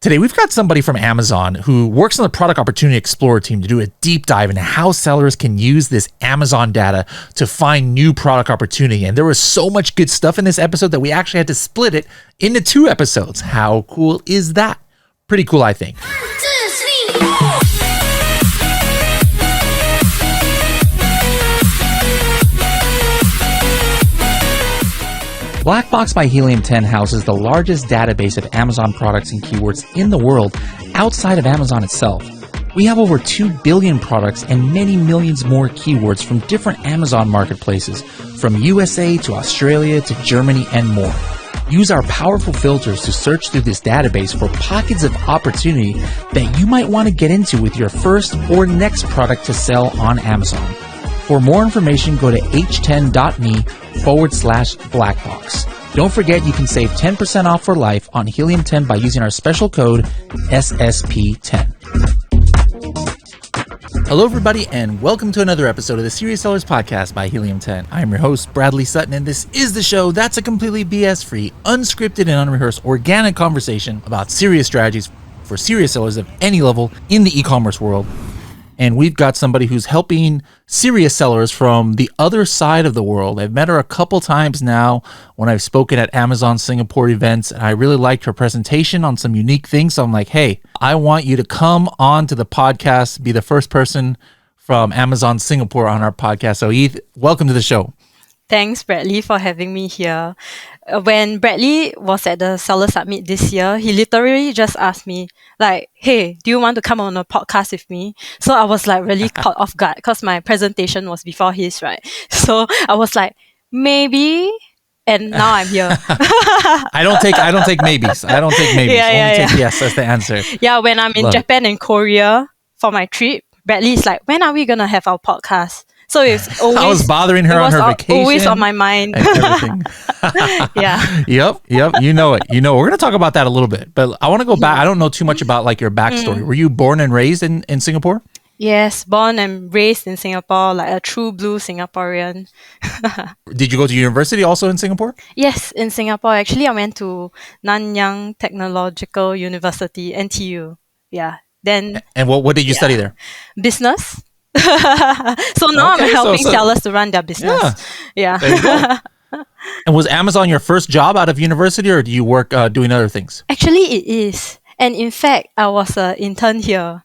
Today, we've got somebody from Amazon who works on the Product Opportunity Explorer team to do a deep dive into how sellers can use this Amazon data to find new product opportunity. And there was so much good stuff in this episode that we actually had to split it into 2 episodes. How cool is that? Pretty cool, I think. 1, 2, 3. Black Box by Helium 10 houses the largest database of Amazon products and keywords in the world outside of Amazon itself. We have over 2 billion products and many millions more keywords from different Amazon marketplaces, from USA to Australia to Germany and more. Use our powerful filters to search through this database for pockets of opportunity that you might want to get into with your first or next product to sell on Amazon. For more information, go to h10.me/blackbox. Don't forget you can save 10% off for life on Helium 10 by using our special code SSP10. Hello, everybody, and welcome to another episode of the Serious Sellers Podcast by Helium 10. I'm your host, Bradley Sutton, and this is the show that's a completely BS-free, unscripted, and unrehearsed organic conversation about serious strategies for serious sellers of any level in the e-commerce world. And we've got somebody who's helping serious sellers from the other side of the world. I've met her a couple times now when I've spoken at Amazon Singapore events, and I really liked her presentation on some unique things. So I'm like, hey, I want you to come on to the podcast, be the first person from Amazon Singapore on our podcast. So Eve, welcome to the show. Thanks, Bradley, for having me here. When Bradley was at the Seller Summit this year, he literally just asked me, like, hey, do you want to come on a podcast with me? So I was like really caught off guard because my presentation was before his, right? So I was like, maybe. And now I'm here. I don't take maybes. I don't take maybes. Take yes, that's the answer. Yeah, when I'm in Japan and Korea for my trip, Bradley is like, when are we going to have our podcast? So it's always... I was bothering her on her vacation. Always on my mind. And everything. Yeah. Yep. You know it. We're going to talk about that a little bit. But I want to go back. I don't know too much about like your backstory. Were you born and raised in Singapore? Yes, born and raised in Singapore, like a true blue Singaporean. Did you go to university also in Singapore? Yes, in Singapore. Actually, I went to Nanyang Technological University, NTU. Yeah. Then. And what did you study there? Business. So now I'm helping sellers to run their business. Yeah. There you go. And was Amazon your first job out of university, or do you work doing other things? Actually, it is. And in fact, I was an intern here.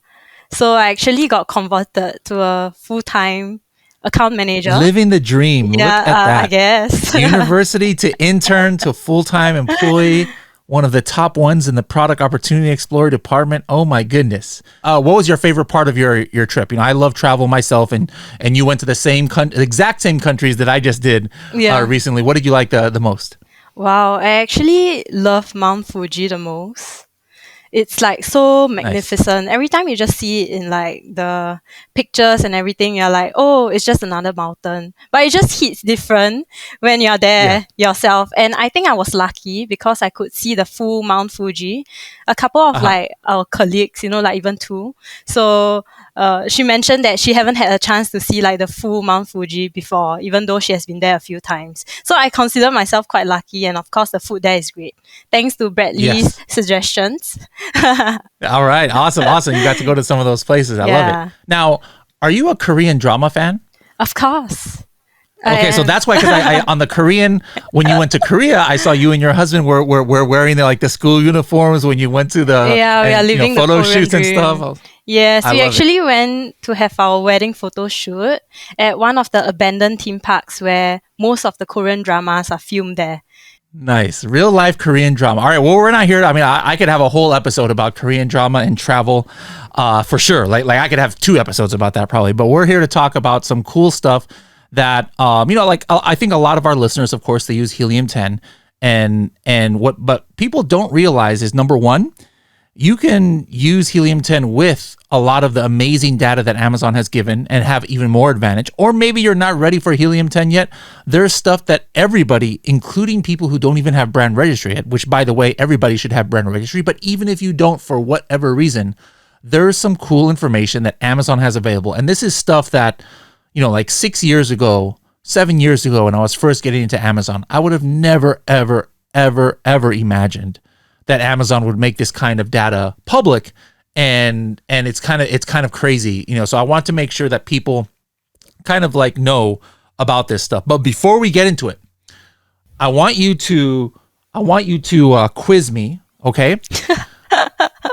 So I actually got converted to a full-time account manager. Living the dream. Yeah, look at that. I guess. University to intern to full-time employee. One of the top ones in the Product Opportunity Explorer department. Oh my goodness. What was your favorite part of your trip? I love travel myself, and you went to the exact same countries that I just did recently. What did you like the most? Wow, I actually love Mount Fuji the most. It's like so magnificent. Nice. Every time you just see it in like the pictures and everything, you're like, oh, it's just another mountain. But it just hits different when you're there yourself. And I think I was lucky because I could see the full Mount Fuji. A couple of like our colleagues, like even 2. So she mentioned that she haven't had a chance to see like the full Mount Fuji before, even though she has been there a few times. So I consider myself quite lucky. And of course, the food there is great. Thanks to Bradley's suggestions. All right. Awesome. You got to go to some of those places. I love it. Now, are you a Korean drama fan? Of course. Okay, so that's why, because I on the Korean, when you went to Korea, I saw you and your husband were wearing the school uniforms when you went to the living photo the shoots dream. And stuff. Yes, we actually went to have our wedding photo shoot at one of the abandoned theme parks where most of the Korean dramas are filmed there. Nice. Real life Korean drama. All right. Well, we're not here. I could have a whole episode about Korean drama and travel for sure. Like I could have 2 episodes about that probably. But we're here to talk about some cool stuff that, I think a lot of our listeners, of course, they use Helium 10. But people don't realize is, number one, you can use Helium 10 with a lot of the amazing data that Amazon has given and have even more advantage. Or maybe you're not ready for Helium 10 yet. There's stuff that everybody, including people who don't even have brand registry yet, which, by the way, everybody should have brand registry. But even if you don't, for whatever reason, there's some cool information that Amazon has available. And this is stuff that, like 6 years ago, 7 years ago, when I was first getting into Amazon, I would have never, ever, ever, ever imagined that Amazon would make this kind of data public, and it's kind of crazy, so I want to make sure that people kind of like know about this stuff. But before we get into it, I want you to quiz me, okay?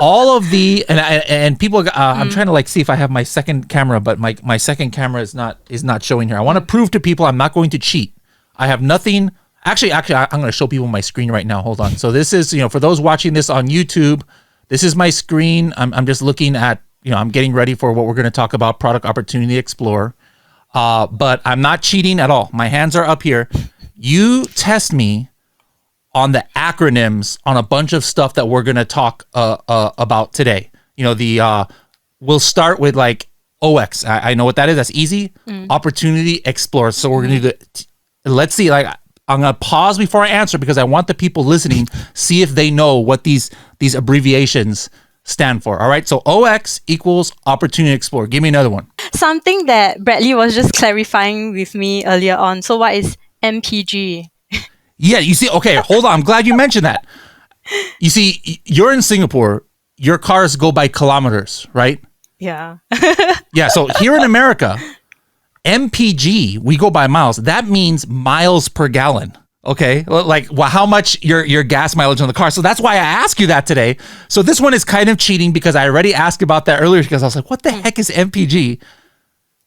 All of the and people, I'm trying to like see if I have my second camera, but my second camera is not showing here. I want to prove to people I'm not going to cheat. I have nothing. Actually, I'm going to show people my screen right now. Hold on. So this is, for those watching this on YouTube, this is my screen. I'm just looking at, I'm getting ready for what we're going to talk about, Product Opportunity Explorer. But I'm not cheating at all. My hands are up here. You test me on the acronyms on a bunch of stuff that we're going to talk about today. We'll start with like OX. I know what that is. That's easy. Opportunity Explorer. So we're going to do let's see, like, I'm going to pause before I answer because I want the people listening see if they know what these abbreviations stand for. All right. So OX equals Opportunity Explorer. Give me another one. Something that Bradley was just clarifying with me earlier on. So what is MPG? Yeah, you see, okay, hold on. I'm glad you mentioned that. You see, you're in Singapore. Your cars go by kilometers, right? Yeah. Yeah, so here in America, MPG, we go by miles. That means miles per gallon. Okay, like how much your gas mileage on the car. So that's why I asked you that today. So this one is kind of cheating because I already asked about that earlier because I was like, what the heck is MPG?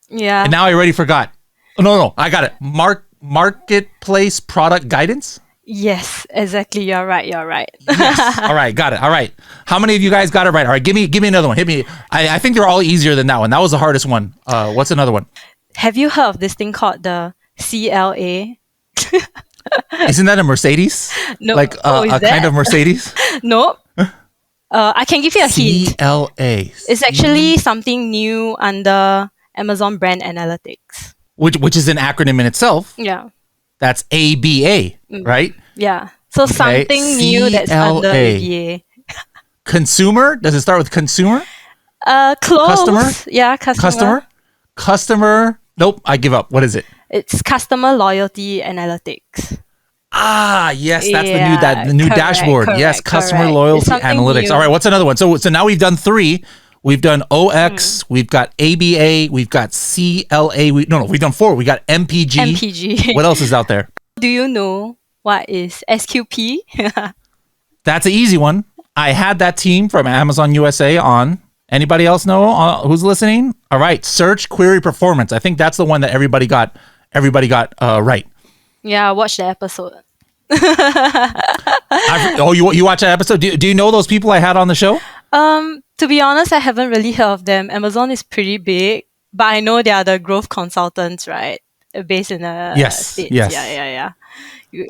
Yeah. And now I already forgot. Oh, no, I got it. Marketplace product guidance? Yes, exactly. You're right. Yes. All right, got it. All right. How many of you guys got it right? All right, give me another one. Hit me. I think they're all easier than that one. That was the hardest one. What's another one? Have you heard of this thing called the CLA? Isn't that a Mercedes? No. Like a kind of Mercedes? No. I can give you a hint. CLA. It's actually something new under Amazon Brand Analytics. Which is an acronym in itself. Yeah. That's ABA, right? Yeah. So something new that's under ABA. Consumer? Does it start with consumer? Close. Customer? Yeah, customer. Customer. Nope, I give up. What is it? It's Customer Loyalty Analytics. Ah, yes, that's the new dashboard. Yes, Customer Loyalty Analytics. New. All right, what's another one? So now we've done 3. We've done OX, we've got ABA, we've got CLA. We've done 4. We got MPG. What else is out there? Do you know what is SQP? That's an easy one. I had that team from Amazon USA on. Anybody else know who's listening? All right, Search Query Performance. I think that's the one that everybody got right. Yeah, watch the episode. You watch that episode? Do you know those people I had on the show? To be honest, I haven't really heard of them. Amazon is pretty big, but I know they are the growth consultants, right? Based in the States. Yes. Yeah.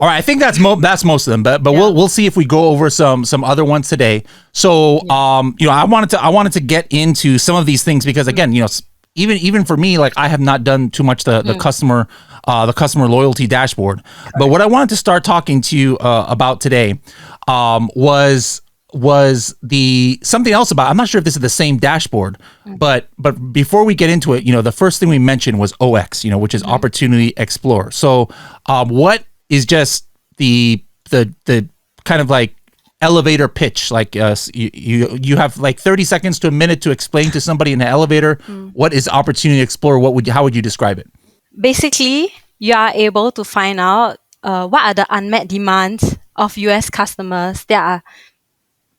All right, I think that's most of them, but we'll see if we go over some other ones today. So I wanted to get into some of these things because again, even for me, like I have not done too much the customer loyalty dashboard. But what I wanted to start talking to you about today was the something else about. I'm not sure if this is the same dashboard, but before we get into it, the first thing we mentioned was OX, which is Opportunity Explorer. So what is just the kind of like elevator pitch, like you have like 30 seconds to a minute to explain to somebody in the elevator what is Opportunity Explorer. How would you describe it? Basically, you are able to find out what are the unmet demands of US customers that are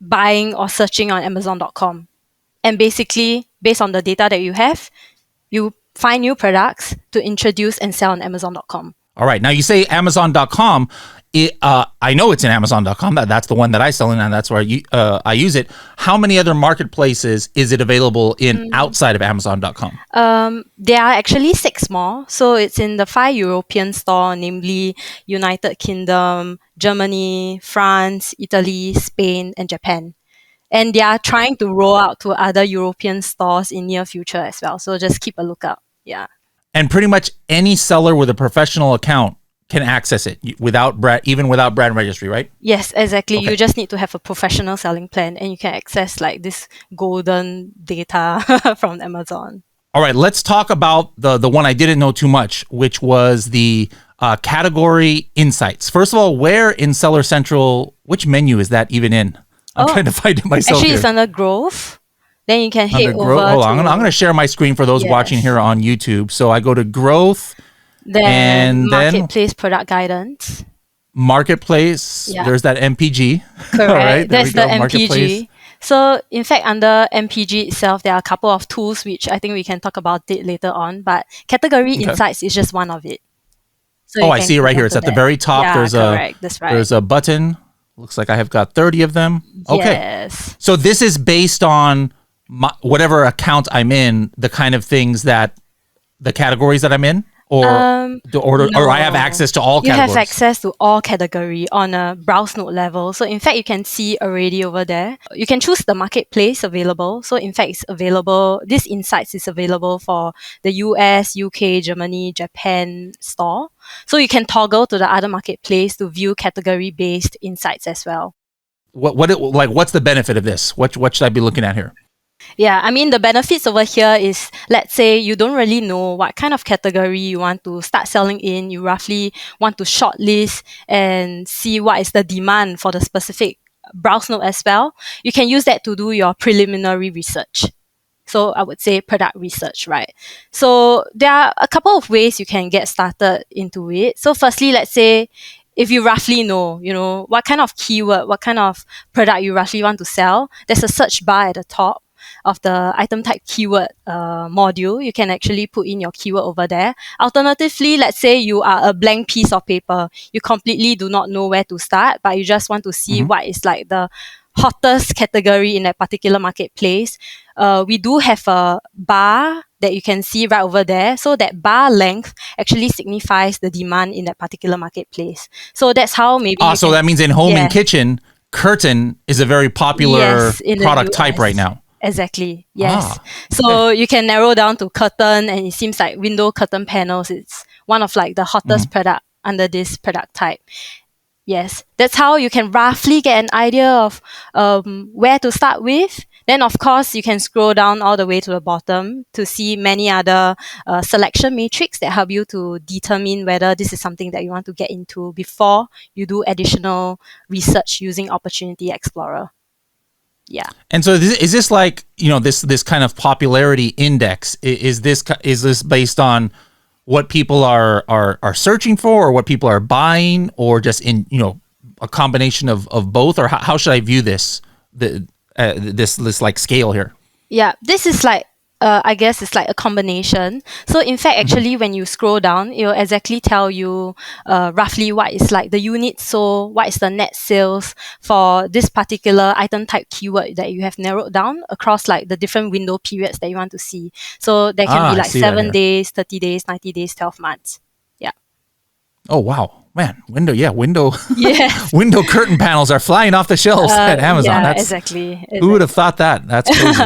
buying or searching on Amazon.com. And basically, based on the data that you have, you find new products to introduce and sell on Amazon.com. All right. Now you say Amazon.com. I know it's in Amazon.com. That's the one that I sell in, and that's where I use it. How many other marketplaces is it available in outside of Amazon.com? There are actually 6 more. So it's in the 5 European stores, namely United Kingdom, Germany, France, Italy, Spain, and Japan. And they are trying to roll out to other European stores in near future as well. So just keep a lookout. Yeah. And pretty much any seller with a professional account can access it without brand registry, right? Yes, exactly. Okay. You just need to have a professional selling plan and you can access like this golden data from Amazon. All right, let's talk about the one I didn't know too much, which was the category insights. First of all, where in Seller Central, which menu is that even in? I'm trying to find it myself Actually, here. it's under growth. Then you can head Under over growth. Hold on. to I'm gonna share my screen for those watching Yes. here on YouTube. So I go to growth then and then marketplace product guidance. marketplace. Yeah. There's that MPG. Correct. All right, there That's we go. the Marketplace. MPG. So in fact, under MPG itself, there are a couple of tools which I think we can talk about it later on. But category Okay. insights is just one of it. So Oh, you I can see it right click here. It's onto at the that. very top. Yeah, There's correct. That's right. there's a button. Looks like I have got 30 of them. Okay. Yes. So this is based on whatever account I'm in, the kind of things that the categories that I'm in, or the order, or I have No. access to all You categories. have access to all category on a browse node level. So in fact, you can see already over there. You can choose the marketplace available. So in fact, it's available. This insights is available for the US, UK, Germany, Japan store. So you can toggle to the other marketplace to view category based insights as well. What's the benefit of this? What should I be looking at here? Yeah, I mean, the benefits over here is, let's say you don't really know what kind of category you want to start selling in. You roughly want to shortlist and see what is the demand for the specific browse node as well. You can use that to do your preliminary research. So I would say product research, right? So there are a couple of ways you can get started into it. So firstly, let's say if you roughly know, what kind of keyword, what kind of product you roughly want to sell, there's a search bar at the top of the item type keyword module. You can actually put in your keyword over there. Alternatively, let's say you are a blank piece of paper. You completely do not know where to start, but you just want to see what is like the hottest category in that particular marketplace. We do have a bar that you can see right over there. So that bar length actually signifies the demand in that particular marketplace. So that's how maybe So that means in home Yeah. and kitchen, curtain is a very popular Yes, in the product type US. right now. Exactly. Yes. Ah, So you can narrow down to curtain, and it seems like window curtain panels. It's one of like the hottest product under this product type. Yes, that's how you can roughly get an idea of where to start with. Then, of course, you can scroll down all the way to the bottom to see many other selection matrix that help you to determine whether this is something that you want to get into before you do additional research using Opportunity Explorer. Yeah. And so is this like, this kind of popularity index? Is this based on what people are searching for, or what people are buying, or just in, a combination of both? Or how should I view this like scale here? Yeah, this is like, I guess it's like a combination. So in fact, actually, when you scroll down, it will exactly tell you roughly what is like the units sold, what is the net sales for this particular item type keyword that you have narrowed down across like the different window periods that you want to see. So there can I be like see that 7 here. days, 30 days, 90 days, 12 months. Yeah. Oh, wow. Man, window Yes. window curtain panels are flying off the shelves at Amazon. Yeah, That's exactly. Who would have thought that? That's crazy.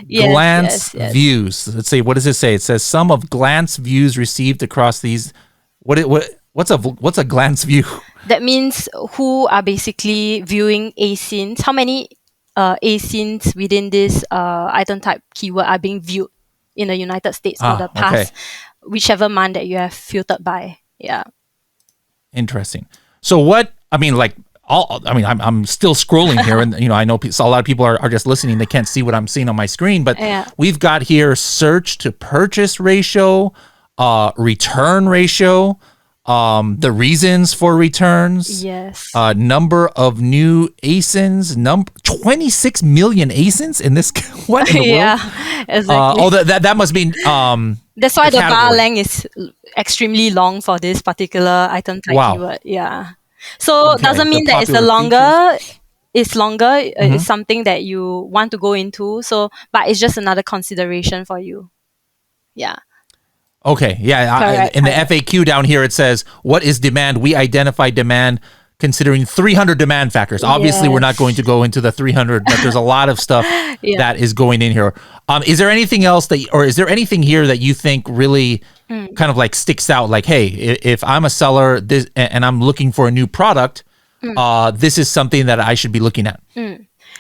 Glance yes. views. Let's see. What does it say? It says sum of glance views received across these. What's a glance view? That means who are basically viewing asins. How many asins within this item type keyword are being viewed in the United States for the past whichever month that you have filtered by. Yeah. Interesting. So I'm still scrolling here, and I know a lot of people are just listening. They can't see what I'm seeing on my screen, but we've got here search to purchase ratio, return ratio, the reasons for returns, Yes. number of new ASINs, 26 million ASINs in this. What in the world? Yeah, exactly. That must mean that's why the bar category. length is extremely long for this particular item type Wow. keyword. Yeah. So Okay, doesn't mean the that it's longer. It's something that you want to go into. So, but it's just another consideration for you. Yeah. Okay, yeah. Correct, In the correct. FAQ down here, it says, what is demand? We identify demand considering 300 demand factors. Obviously, we're not Yes. going to go into the 300, but there's a lot of stuff Yeah. that is going in here. Is there anything else is there anything here that you think really kind of like sticks out? Like, hey, if I'm a seller and I'm looking for a new product, this is something that I should be looking at.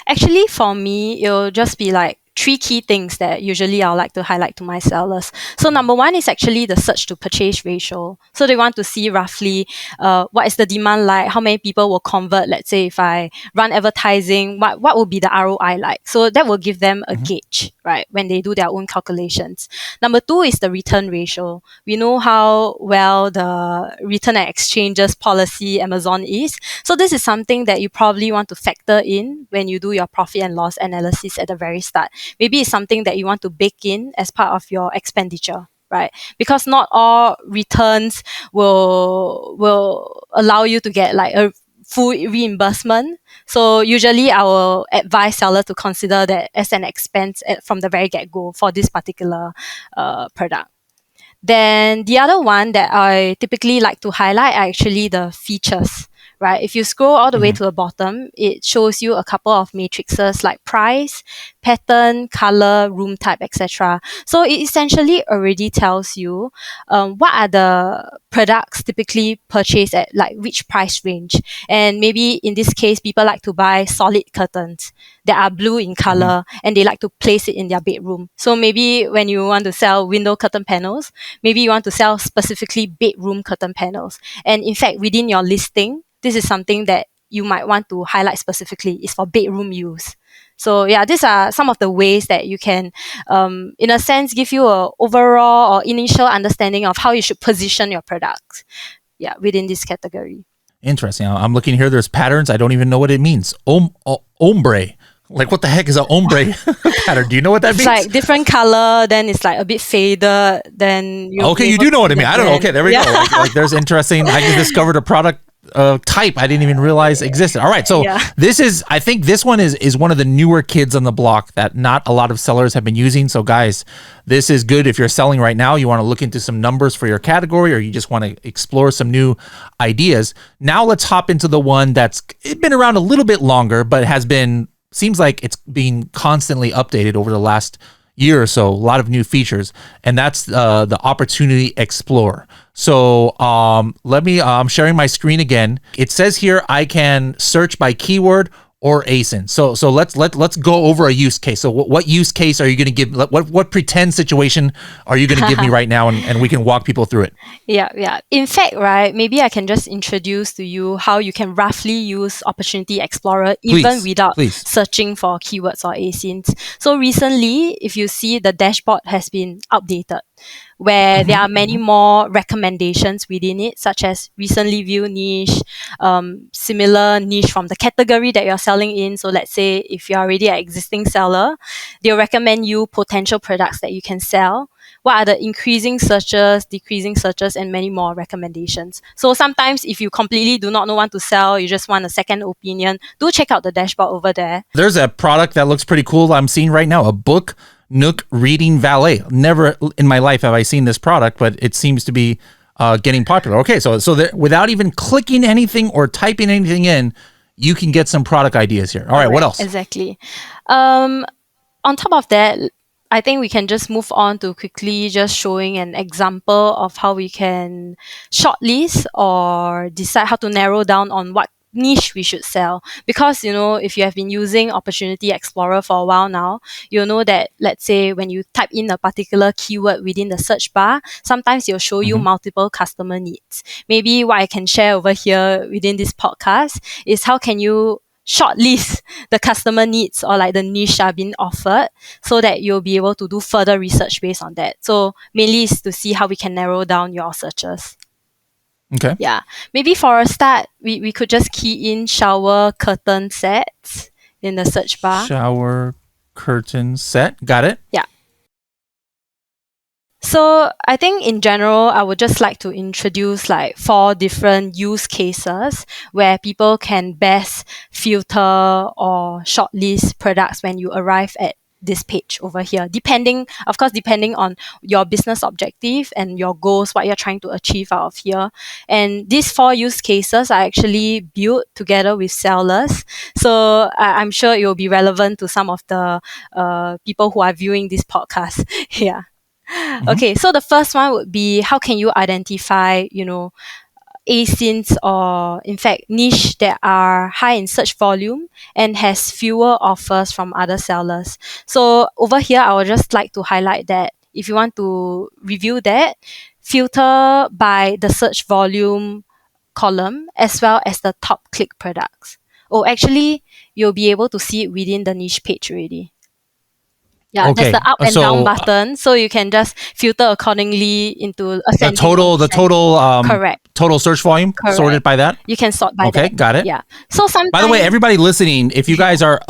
Actually, for me, it'll just be like three key things that usually I'll like to highlight to my sellers. So number one is actually the search to purchase ratio. So they want to see roughly what is the demand like, how many people will convert. Let's say if I run advertising, what will be the ROI like? So that will give them a gauge, right, when they do their own calculations. Number two is the return ratio. We know how well the return and exchanges policy Amazon is. So this is something that you probably want to factor in when you do your profit and loss analysis at the very start. Maybe it's something that you want to bake in as part of your expenditure, right? Because not all returns will allow you to get like a full reimbursement. So usually I will advise seller to consider that as an expense from the very get-go for this particular product. Then the other one that I typically like to highlight are actually the features, right? If you scroll all the way to the bottom, it shows you a couple of matrices like price, pattern, color, room type, etc. So it essentially already tells you what are the products typically purchased at like which price range. And maybe in this case, people like to buy solid curtains that are blue in color and they like to place it in their bedroom. So maybe when you want to sell window curtain panels, maybe you want to sell specifically bedroom curtain panels. And in fact, within your listing, this is something that you might want to highlight specifically is for bedroom use. So yeah, these are some of the ways that you can, in a sense, give you a overall or initial understanding of how you should position your products, yeah, within this category. Interesting. I'm looking here. There's patterns. I don't even know what it means. Ombre. Like, what the heck is an ombre pattern? Do you know what that It's means? like different color, then it's like a bit faded, then Okay, you do know what I mean. I don't know. Okay, there we go. Like there's interesting. I just discovered a product type I didn't even realize existed. All right, so this is, I think this one is one of the newer kids on the block that not a lot of sellers have been using. So guys, this is good if you're selling right now, you want to look into some numbers for your category, or you just want to explore some new ideas. Now let's hop into the one that's been around a little bit longer, but has been, seems like it's being constantly updated over the last year or so, a lot of new features, and that's the Opportunity Explorer. So let me, I'm sharing my screen again. It says here I can search by keyword or ASIN. So let's go over a use case. So what use case are you going to give? What pretend situation are you going to give me right now, and we can walk people through it? Yeah. In fact, right, maybe I can just introduce to you how you can roughly use Opportunity Explorer even without searching for keywords or ASINs. So recently, if you see, the dashboard has been updated, where there are many more recommendations within it, such as recently viewed niche, similar niche from the category that you're selling in. So let's say if you're already an existing seller, they'll recommend you potential products that you can sell. What are the increasing searches, decreasing searches, and many more recommendations. So sometimes if you completely do not know what to sell, you just want a second opinion, do check out the dashboard over there. There's a product that looks pretty cool I'm seeing right now, a book Nook Reading Valet. Never in my life have I seen this product, but it seems to be getting popular. Okay, so without even clicking anything or typing anything in, you can get some product ideas here. All right, what else? Exactly. On top of that, I think we can just move on to quickly just showing an example of how we can shortlist or decide how to narrow down on what niche we should sell. Because, if you have been using Opportunity Explorer for a while now, you'll know that, let's say, when you type in a particular keyword within the search bar, sometimes it'll show you multiple customer needs. Maybe what I can share over here within this podcast is how can you shortlist the customer needs or like the niche are being offered, so that you'll be able to do further research based on that. So mainly is to see how we can narrow down your searches. Okay. Yeah. Maybe for a start, we could just key in shower curtain sets in the search bar. Shower curtain set. Got it. Yeah. So I think in general, I would just like to introduce like 4 different use cases where people can best filter or shortlist products when you arrive at this page over here, depending on your business objective and your goals, what you're trying to achieve out of here. And these 4 use cases are actually built together with sellers. So I'm sure it will be relevant to some of the people who are viewing this podcast. Yeah. Okay, so the first one would be, how can you identify, ASINs or in fact niche that are high in search volume and has fewer offers from other sellers. So over here, I would just like to highlight that if you want to review that, filter by the search volume column as well as the top click products. Oh, actually, you'll be able to see it within the niche page already. Yeah, there's Okay. the up and down So button, so you can just filter accordingly into the ascending. total, or the descending. total, Correct. total search volume Correct. sorted by that. You can sort by Okay, that. got it. Yeah. So sometimes. By the way, everybody listening, if you guys are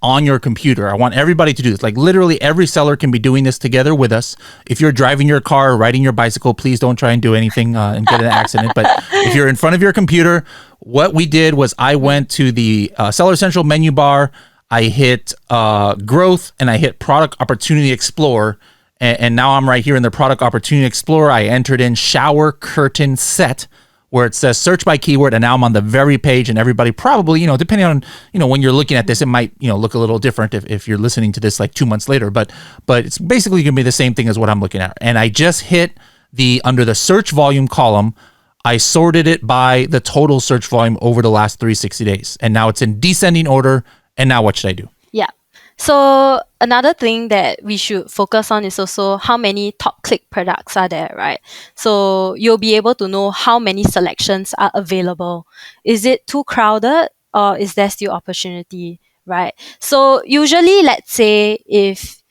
on your computer, I want everybody to do this. Like literally every seller can be doing this together with us. If you're driving your car or riding your bicycle, please don't try and do anything and get in an accident. But if you're in front of your computer, what we did was I went to the Seller Central menu bar. I hit growth and I hit product opportunity explorer. And now I'm right here in the product opportunity explorer. I entered in shower curtain set where it says search by keyword. And now I'm on the very page, and everybody probably, depending on, when you're looking at this, it might, look a little different if you're listening to this like 2 months later, but it's basically going to be the same thing as what I'm looking at. And I just hit under the search volume column, I sorted it by the total search volume over the last 360 days. And now it's in descending order. And now what should I do? Yeah. So another thing that we should focus on is also how many top click products are there, right? So you'll be able to know how many selections are available. Is it too crowded or is there still opportunity, right? So usually, let's say if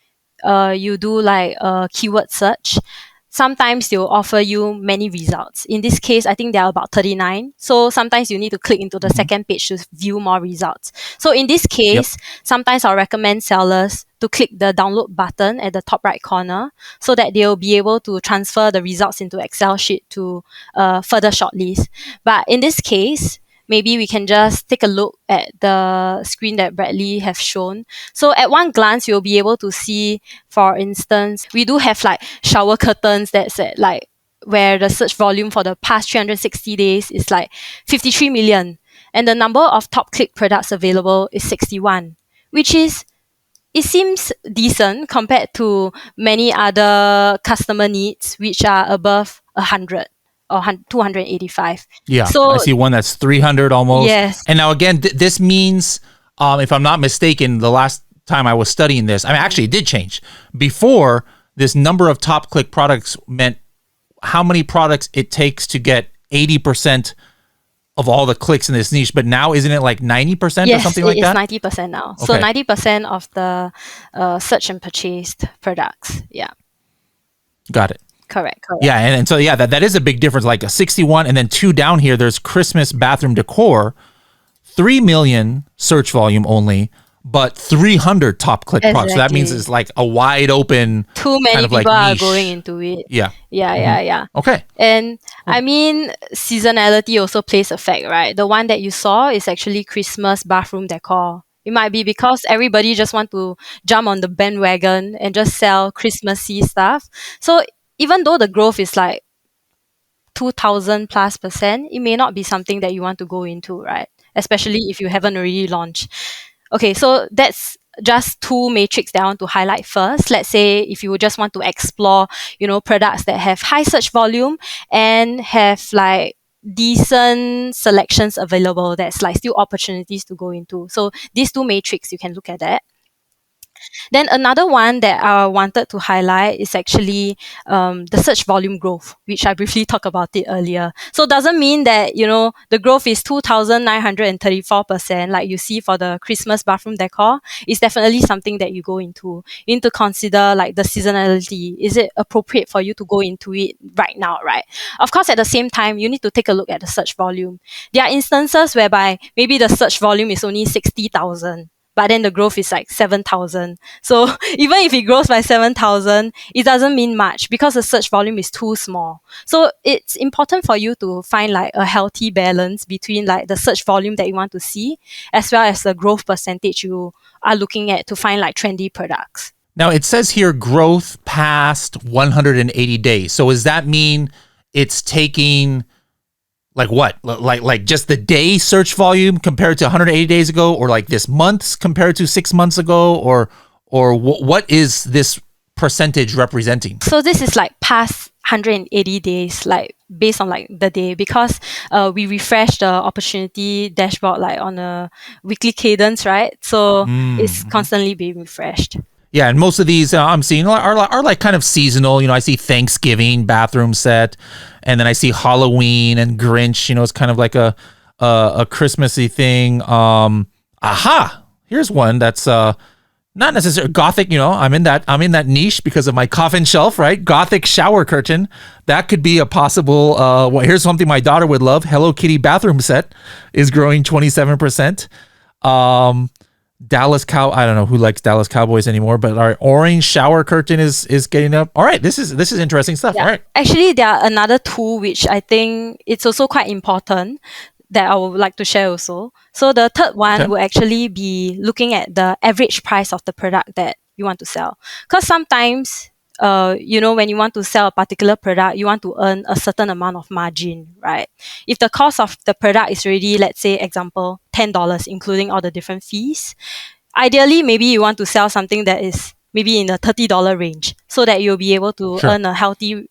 you do like a keyword search, sometimes they'll offer you many results. In this case, I think there are about 39. So sometimes you need to click into the second page to view more results. So in this case, sometimes I'll recommend sellers to click the download button at the top right corner so that they'll be able to transfer the results into Excel sheet to further shortlist. But in this case, maybe we can just take a look at the screen that Bradley have shown. So at one glance, you'll be able to see, for instance, we do have like shower curtains that's at like where the search volume for the past 360 days is like 53 million. And the number of top click products available is 61, which is, it seems decent compared to many other customer needs, which are above 100. Or 285. Yeah, so I see one that's 300 almost. Yes. And now again, this means, if I'm not mistaken, the last time I was studying this, actually it did change. Before, this number of top click products meant how many products it takes to get 80% of all the clicks in this niche. But now, isn't it like 90% or something like that? Yes, it is 90% now. Okay. So 90% of the search and purchased products. Yeah. Got it. Correct. Yeah, and so that is a big difference. Like a 61, and then 2 down here, there's Christmas bathroom decor, 3 million search volume only, but 300 top click products. So that means it's like a wide open. Too many kind of people like are niche. going into it. Yeah. Yeah. Okay. And I mean, seasonality also plays a fact, right? The one that you saw is actually Christmas bathroom decor. It might be because everybody just want to jump on the bandwagon and just sell Christmassy stuff. So even though the growth is like 2,000+%, it may not be something that you want to go into, right? Especially if you haven't already launched. Okay, so that's just 2 metrics that I want to highlight first. Let's say if you just want to explore, products that have high search volume and have like decent selections available, that's like still opportunities to go into. So these 2 metrics, you can look at that. Then another one that I wanted to highlight is actually the search volume growth, which I briefly talked about it earlier. So it doesn't mean that, the growth is 2,934% like you see for the Christmas bathroom decor. It's definitely something that you go into. You need to consider like the seasonality. Is it appropriate for you to go into it right now, right? Of course, at the same time, you need to take a look at the search volume. There are instances whereby maybe the search volume is only 60,000. But then the growth is like 7,000. So even if it grows by 7,000, it doesn't mean much because the search volume is too small. So it's important for you to find like a healthy balance between like the search volume that you want to see as well as the growth percentage you are looking at to find like trendy products. Now it says here growth past 180 days. So does that mean it's taking like what? Like just the day search volume compared to 180 days ago, or like this month's compared to 6 months ago, or what is this percentage representing? So this is like past 180 days, like based on like the day, because we refresh the opportunity dashboard like on a weekly cadence, right? So it's constantly being refreshed. Yeah, and most of these I'm seeing are like kind of seasonal. I see Thanksgiving bathroom set, and then I see Halloween and Grinch. It's kind of like a Christmassy thing. Aha! Here's one that's not necessarily Gothic. I'm in that niche because of my coffin shelf, right? Gothic shower curtain. That could be a possible. Well, here's something my daughter would love. Hello Kitty bathroom set is growing 27%. Dallas Cow. I don't know who likes Dallas Cowboys anymore, but our orange shower curtain is getting up. All right, this is interesting stuff. Yeah. All right. Actually, there are another tool which I think it's also quite important that I would like to share also. So the third one Okay. will actually be looking at the average price of the product that you want to sell. Because sometimes, when you want to sell a particular product, you want to earn a certain amount of margin, right? If the cost of the product is already, let's say, example, $10, including all the different fees, ideally, maybe you want to sell something that is maybe in the $30 range, so that you'll be able to Sure. earn a healthy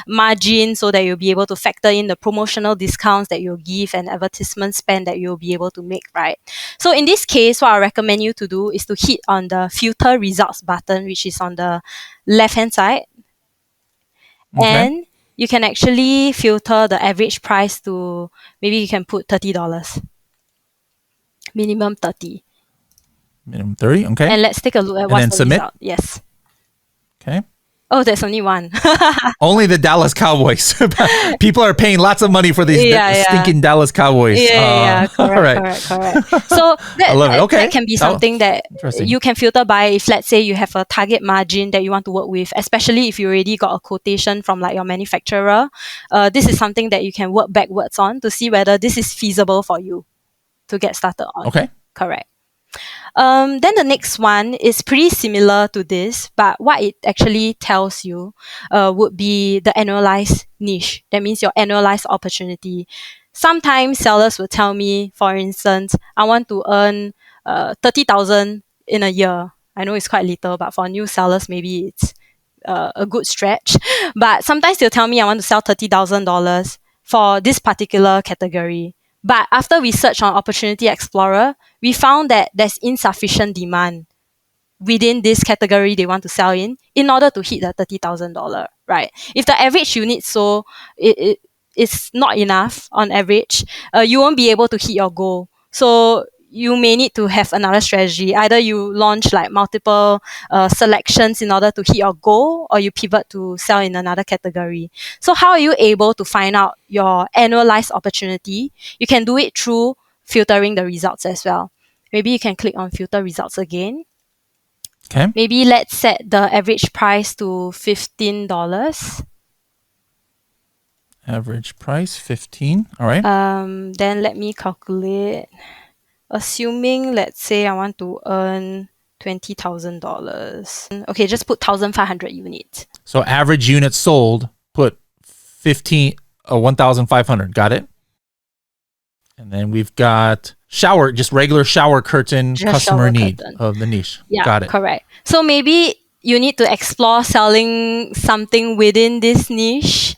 margin, so that you'll be able to factor in the promotional discounts that you'll give and advertisement spend that you'll be able to make, right? So in this case, what I recommend you to do is to hit on the filter results button, which is on the left-hand side. Okay. And you can actually filter the average price to, maybe you can put $30. Minimum 30. Minimum 30. Okay. And let's take a look at And what's then the submit. result. Yes. Okay. Oh, there's only one. Only the Dallas Cowboys. People are paying lots of money for these stinking Dallas Cowboys. Yeah, all right. correct. So I love it. Okay. that can be something that Interesting. you can filter by if, let's say, you have a target margin that you want to work with, especially if you already got a quotation from like your manufacturer. This is something that you can work backwards on to see whether this is feasible for you to get started on. Okay. Correct. Then the next one is pretty similar to this, but what it actually tells you would be the annualized niche. That means your annualized opportunity. Sometimes sellers will tell me, for instance, I want to earn 30,000 in a year. I know it's quite little, but for new sellers, maybe it's a good stretch. But sometimes they'll tell me I want to sell $30,000 for this particular category. But after we search on Opportunity Explorer, we found that there's insufficient demand within this category they want to sell in order to hit the $30,000, right? If the average unit sold it's not enough on average, you won't be able to hit your goal. So you may need to have another strategy. Either you launch like multiple selections in order to hit your goal, or you pivot to sell in another category. So how are you able to find out your annualized opportunity? You can do it through filtering the results as well. Maybe you can click on filter results again. Okay. Maybe let's set the average price to $15. Average price 15. All right. Then let me calculate. Assuming, let's say, I want to earn $20,000. Okay, just put 1,500 units. So average units sold, put 1,500. Got it. And then we've got just regular shower curtain Just customer shower need curtain. of the niche. Yeah, Got it. correct. So maybe you need to explore selling something within this niche,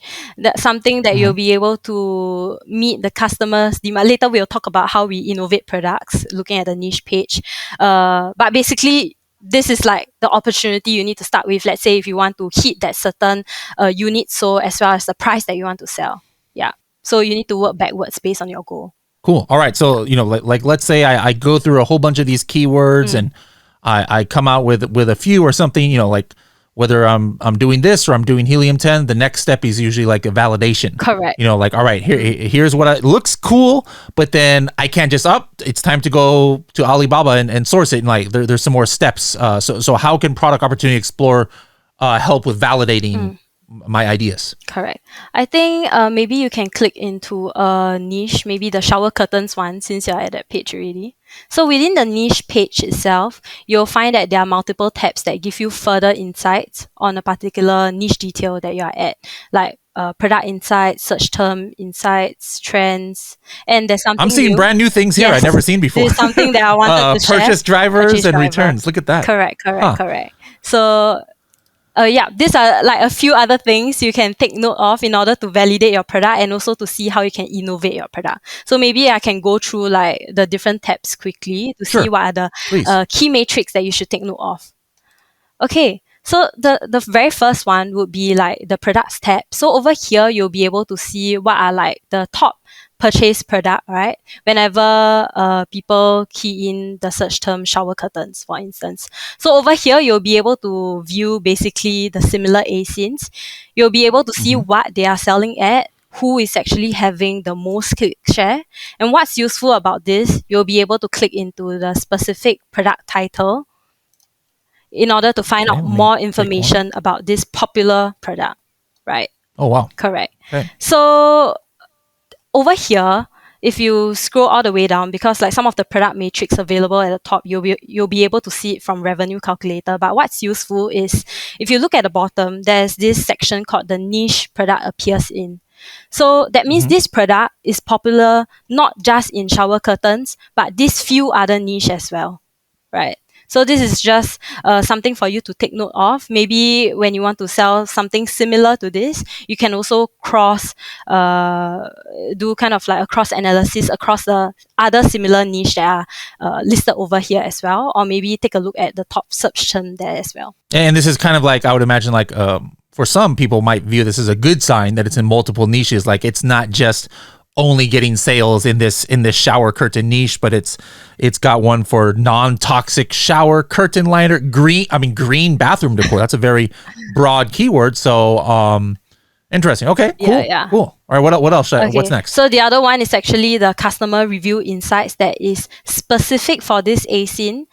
something that you'll be able to meet the customers' demand. Later, we'll talk about how we innovate products, looking at the niche page. But basically, this is like the opportunity you need to start with. Let's say if you want to hit that certain unit sold, as well as the price that you want to sell. Yeah. So you need to work backwards based on your goal. Cool. All right. So, like let's say I go through a whole bunch of these keywords and I come out with a few or something, like whether I'm doing this or I'm doing Helium 10, the next step is usually like a validation. Correct. Like, all right, here's what it looks cool, but then I can't just it's time to go to Alibaba and source it. And like, there's some more steps. So how can Product Opportunity Explorer help with validating my ideas? Correct. I think maybe you can click into a niche, maybe the shower curtains one, since you're at that page already. So within the niche page itself, you'll find that there are multiple tabs that give you further insights on a particular niche detail that you are at, like product insights, search term insights, trends, and there's something I'm seeing new. brand new things here Yes, I've never seen before. This is something that I wanted to share. Purchase drivers Purchase and driver. returns. Look at that. Correct. So Yeah, these are like a few other things you can take note of in order to validate your product and also to see how you can innovate your product. So maybe I can go through like the different tabs quickly to see Sure. what are the Please. key metrics that you should take note of. Okay, so the very first one would be like the products tab. So over here, you'll be able to see what are like the top purchase product, right? Whenever people key in the search term shower curtains, for instance. So over here, you'll be able to view basically the similar ASINs. You'll be able to see what they are selling at, who is actually having the most click share. And what's useful about this, you'll be able to click into the specific product title in order to find Okay, out let me more take one. information about this popular product, right? Oh, wow. Correct. Okay. So over here, if you scroll all the way down, because like some of the product matrix available at the top, you'll be able to see it from revenue calculator. But what's useful is if you look at the bottom, there's this section called the niche product appears in. So that means this product is popular not just in shower curtains, but these few other niche as well, right? So this is just something for you to take note of. Maybe when you want to sell something similar to this, you can also do kind of like a cross analysis across the other similar niche that are listed over here as well, or maybe take a look at the top search term there as well. And this is kind of like, I would imagine, like for some people might view this as a good sign that it's in multiple niches. Like it's not just only getting sales in this shower curtain niche, but it's got one for non-toxic shower curtain liner, green bathroom decor. That's a very broad keyword. So interesting. Okay, cool. Yeah. Cool. All right, what else? What's next? So the other one is actually the customer review insights that is specific for this ASIN.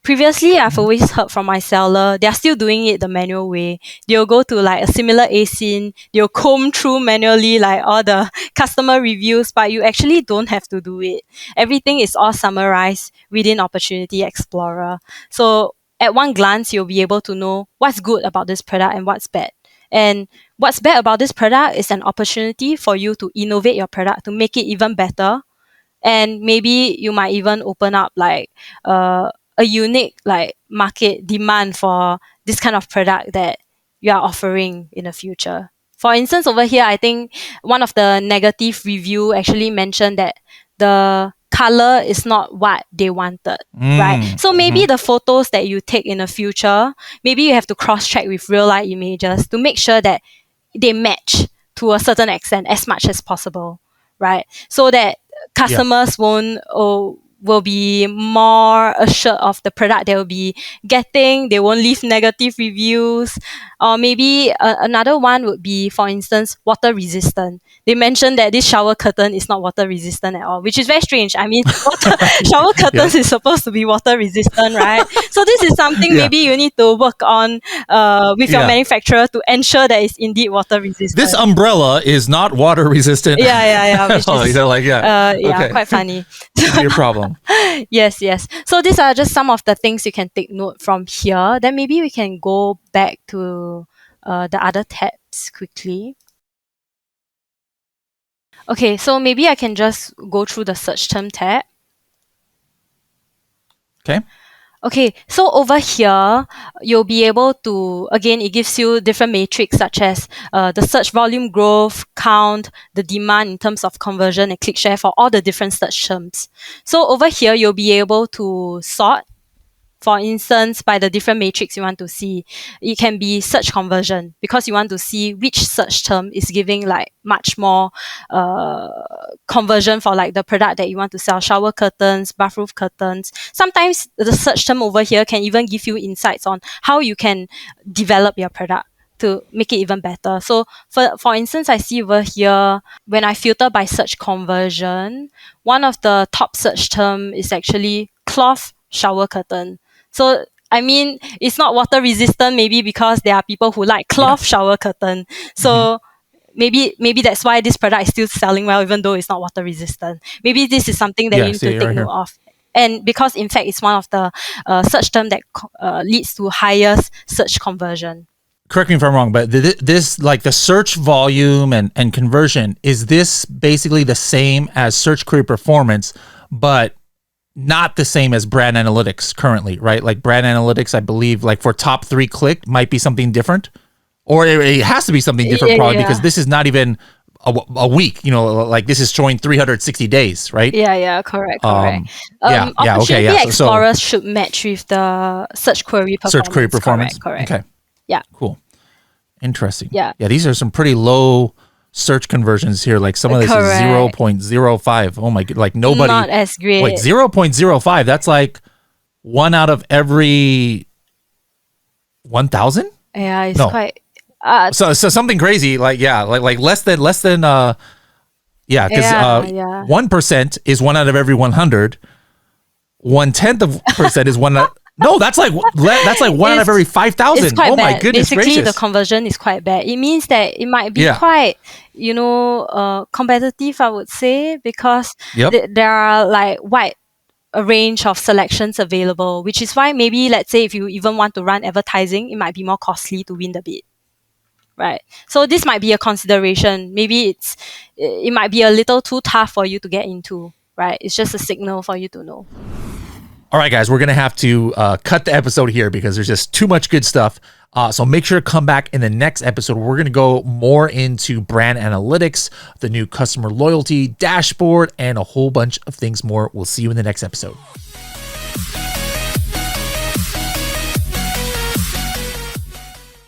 Previously, I've always heard from my seller, they're still doing it the manual way. They'll go to like a similar ASIN, they'll comb through manually like all the customer reviews, but you actually don't have to do it. Everything is all summarized within Opportunity Explorer. So at one glance, you'll be able to know what's good about this product and what's bad. And what's bad about this product is an opportunity for you to innovate your product to make it even better. And maybe you might even open up like a unique like market demand for this kind of product that you are offering in the future. For instance, over here, I think one of the negative review actually mentioned that the color is not what they wanted, right? So maybe the photos that you take in the future, maybe you have to cross-check with real-life images to make sure that they match to a certain extent as much as possible, right? So that customers will be more assured of the product they will be getting. They won't leave negative reviews. Or maybe another one would be, for instance, water resistant. They mentioned that this shower curtain is not water resistant at all, which is very strange. I mean, shower curtains is supposed to be water resistant, right? So this is something maybe you need to work on with your manufacturer to ensure that it's indeed water resistant. This umbrella is not water resistant. Yeah. Which is, okay. quite funny. Your problem. Yes. So these are just some of the things you can take note from here. Then maybe we can go back to the other tabs quickly. Okay, so maybe I can just go through the search term tab. Okay, so over here, you'll be able to, again, it gives you different metrics such as the search volume growth, count, the demand in terms of conversion and click share for all the different search terms. So over here, you'll be able to sort, for instance, by the different matrix you want to see. It can be search conversion because you want to see which search term is giving like much more conversion for like the product that you want to sell, shower curtains, bathroom curtains. Sometimes the search term over here can even give you insights on how you can develop your product to make it even better. So for instance, I see over here, when I filter by search conversion, one of the top search term is actually cloth shower curtain. So, I mean, it's not water resistant maybe because there are people who like cloth shower curtain. So maybe that's why this product is still selling well even though it's not water resistant. Maybe this is something that you need to take note of. And because in fact it's one of the search term that leads to highest search conversion. Correct me if I'm wrong, but this, like the search volume and conversion, is this basically the same as search query performance, but not the same as brand analytics currently, right? Like brand analytics, I believe, like for top 3 click might be something different, or it has to be something different probably because this is not even a week, you know, like this is showing 360 days, right? Correct. Okay. Explorers should match with the search query performance. Search query performance. Correct. Okay. Yeah. Cool. Interesting. Yeah. These are some pretty low search conversions here. Like some of this is 0.05. Oh my god, like nobody. Not as great. Like 0.05. That's like 1 out of every 1,000. Yeah, it's No. quite. So something crazy. Like less than. Because 1% is 1 out of every 100. 0.1% is 1. No, that's like 1 out of every 5,000. Oh my bad. goodness Basically, gracious. the conversion is quite bad. It means that it might be quite, competitive, I would say, because there are like wide a range of selections available, which is why maybe, let's say, if you even want to run advertising, it might be more costly to win the bid. Right. So this might be a consideration. Maybe it might be a little too tough for you to get into. Right. It's just a signal for you to know. All right, guys, we're going to have to cut the episode here because there's just too much good stuff. So make sure to come back in the next episode. We're going to go more into brand analytics, the new customer loyalty dashboard, and a whole bunch of things more. We'll see you in the next episode.